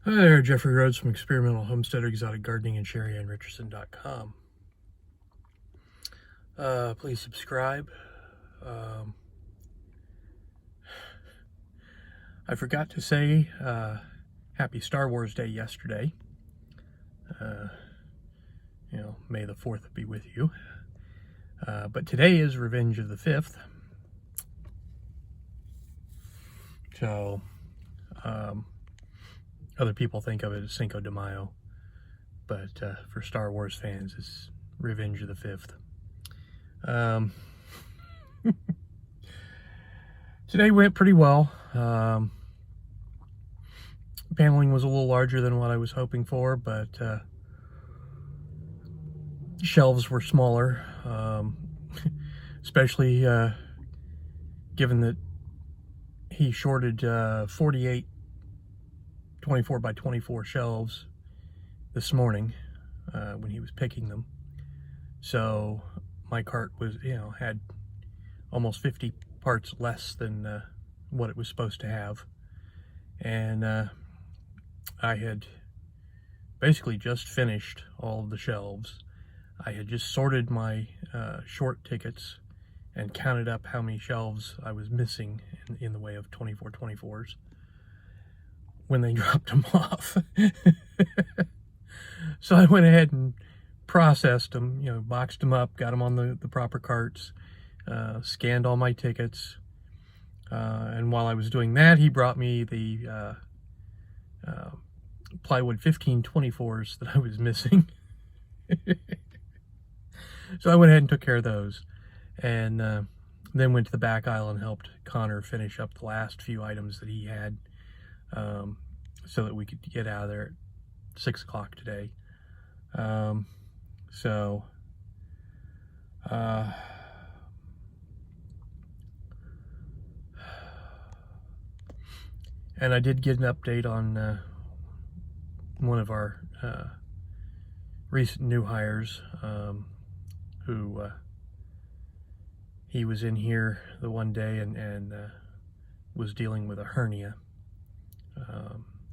Hi there, Jeffrey Rhoades from Experimental Homesteader Exotic Gardening and Sheri and Richerson.com. Please subscribe. I forgot to say Happy Star Wars Day yesterday. May the 4th be with you. But today is Revenge of the 5th. So, other people think of it as Cinco de Mayo, but for Star Wars fans, it's Revenge of the 5th. Today went pretty well. Paneling was a little larger than what I was hoping for, but shelves were smaller, especially given that he shorted 48 24 by 24 shelves this morning when he was picking them. So my cart was, had almost 50 parts less than what it was supposed to have. And I had basically just finished all of the shelves. I had just sorted my short tickets and counted up how many shelves I was missing in the way of 24/24s when they dropped them off. So I went ahead and processed them, boxed them up, got them on the proper carts, scanned all my tickets. And while I was doing that, he brought me the plywood 15/24s that I was missing. So I went ahead and took care of those, and then went to the back aisle and helped Connor finish up the last few items that he had, so that we could get out of there at 6 o'clock today. And I did get an update on one of our recent new hires, who he was in here the one day and was dealing with a hernia.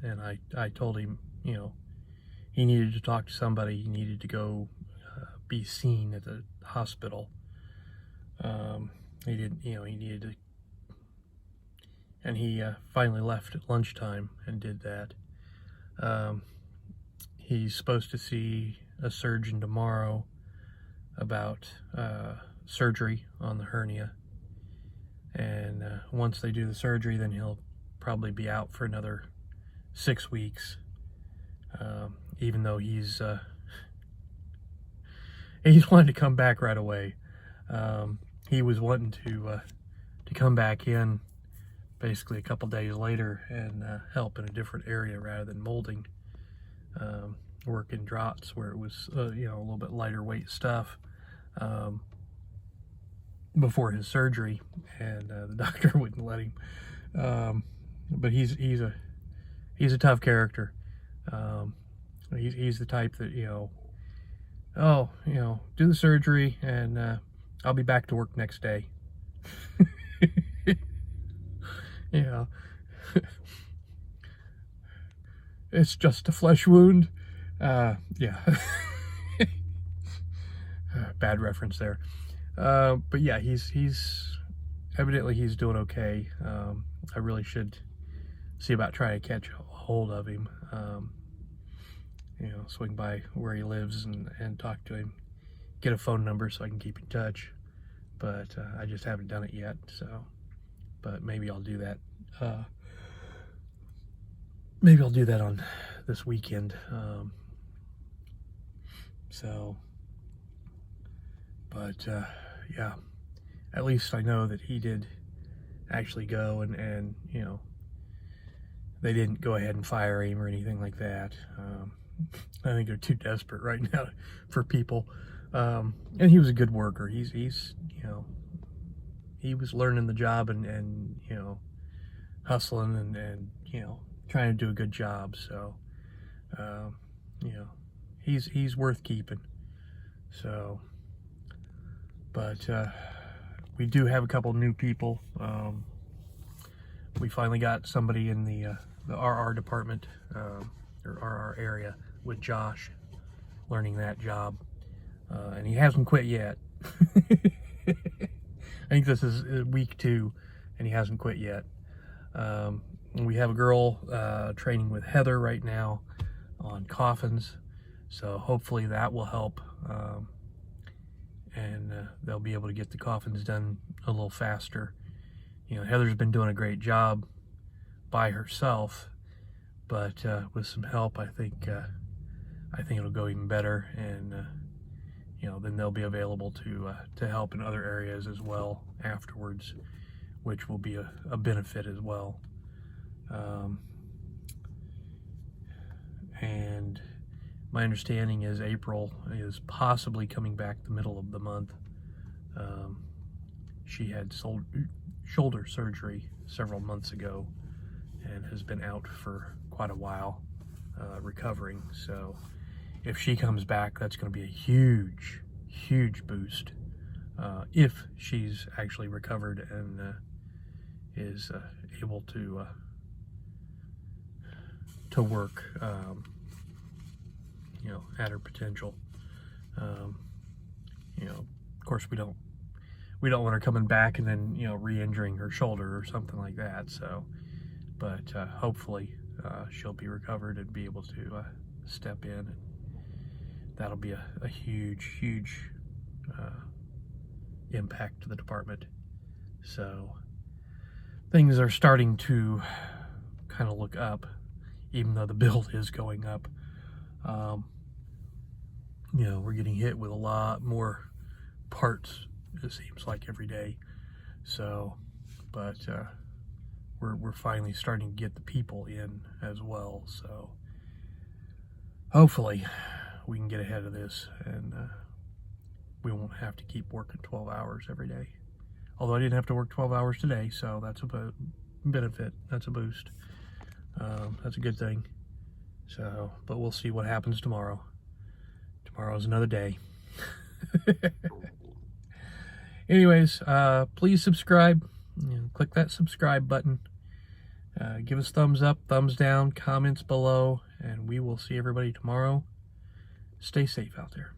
And I told him, he needed to talk to somebody. He needed to go be seen at the hospital. He didn't, he needed to, and he finally left at lunchtime and did that. He's supposed to see a surgeon tomorrow about surgery on the hernia. And once they do the surgery, then he'll probably be out for another 6 weeks. Even though he's wanted to come back right away. He was wanting to come back in basically a couple days later and help in a different area rather than molding. Work in draughts where it was a little bit lighter weight stuff before his surgery, and the doctor wouldn't let him. But he's a tough character. He's the type that, do the surgery and I'll be back to work next day. It's just a flesh wound. Yeah. Bad reference there. But yeah, he's evidently he's doing okay. I really should see about trying to catch a hold of him. Swing by where he lives and talk to him, get a phone number so I can keep in touch. But I just haven't done it yet. So, but maybe I'll do that. Maybe I'll do that on this weekend. Yeah, at least I know that he did actually go and they didn't go ahead and fire him or anything like that. I think they're too desperate right now for people. And he was a good worker. He's he was learning the job and hustling and trying to do a good job. So, he's worth keeping. So, but we do have a couple new people. We finally got somebody in the the RR department, or RR area with Josh, learning that job. And he hasn't quit yet. I think this is week 2, and he hasn't quit yet. We have a girl training with Heather right now on coffins, so hopefully that will help, and they'll be able to get the coffins done a little faster. You know, Heather's been doing a great job by herself, but with some help, I think it'll go even better, and you know, then they'll be available to help in other areas as well afterwards, which will be a benefit as well. And my understanding is April is possibly coming back the middle of the month. She had shoulder surgery several months ago and has been out for quite a while recovering. So if she comes back, that's going to be a huge, huge boost if she's actually recovered and is able to work, you know, at her potential. You know, of course, we don't want her coming back and then, you know, re-injuring her shoulder or something like that. So, but hopefully she'll be recovered and be able to step in, and that'll be a huge, huge impact to the department. So things are starting to kind of look up, even though the build is going up. You know, we're getting hit with a lot more parts, it seems like, every day. So, but we're finally starting to get the people in as well. So hopefully we can get ahead of this, and we won't have to keep working 12 hours every day. Although I didn't have to work 12 hours today, so that's a benefit. That's a boost. That's a good thing. So, but we'll see what happens tomorrow. Tomorrow's another day. Anyways, please subscribe. You know, click that subscribe button. Give us thumbs up, thumbs down, comments below, and we will see everybody tomorrow. Stay safe out there.